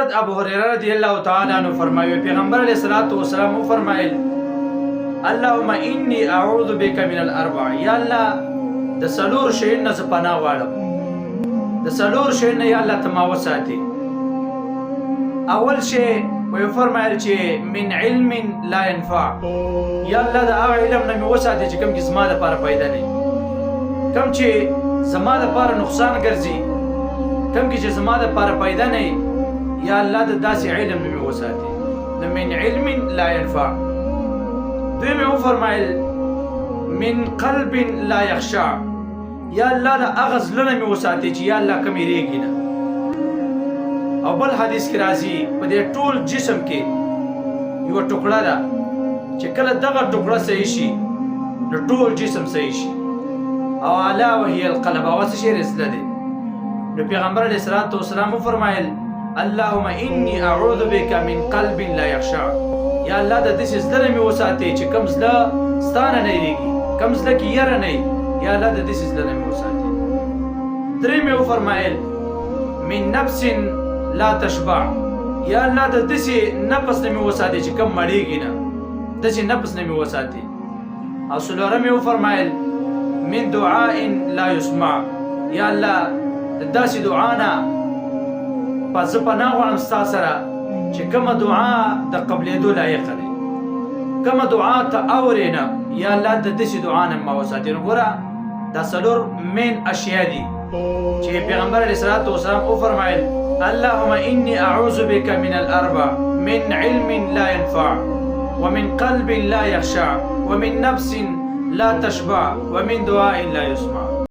حضرت ابو هريره رضی الله تعالی عنہ فرمایي پیغمبر علیه الصلاۃ والسلام فرمایل اللهم انی اعوذ بک من الاربع یا الله د سلور شین نه پناه غواړم د سلور شین نه یا الله ته ما وساتي اول شی وی فرمایل چې من علم لا ينفع یا الله د هغه علم نه مې وساتي چې کوم کې زما لپاره فایده نه کوم چې زما لپاره نقصان ګرځي کوم کې چې زما لپاره فایده نه یا الله د داسې علم نه مې وساتي د من علم لا ينفع دوی مې وفرمایل من قلب لا يخشع یا الله د هغه زړه نه مې وساتي چې یا الله کوم یریږي نه او بل حدیث کې راځي په دې ټول جسم کې یو ټوکړه ده چې کله دغه ټوکړه صحیح شي نو ټول جسم صحیح شي او الا وهي القلب او څه شی رسله دي نو پیغمبر علیه الصلاۃ والسلام فرمایل اللهم انی اعوذ بک من قلب لا يخشع یا الله د دې زړه مې وساتي چې کوم زړه ستانه نه یریږي کوم زړه کې یره نه یا الله د دې زړه مې وساتي درې مې فرمایل من نفس لا تشبع یا الله د دې نفس نه مې وساتي چې کوم مړیږي نه دې نفس نه مې وساتي او څلورم مې فرمایل من دعاء لا يسمع یا الله د داسې دعا نه پس پناه غواړم ستا سره چې کومه دعا د قبلېدو لایقه دی کومه دعا ته اورې نه یا الله د داسې دعا نه ما وساتي نو ګوره دا څلور مین اشیا دي چې پیغمبر علیه الصلاۃ والسلام وفرمایل اللهم انی اعوذ بک من الاربع من علم لا ينفع ومن قلب لا يخشع ومن نفس لا تشبع ومن دعاء لا يسمع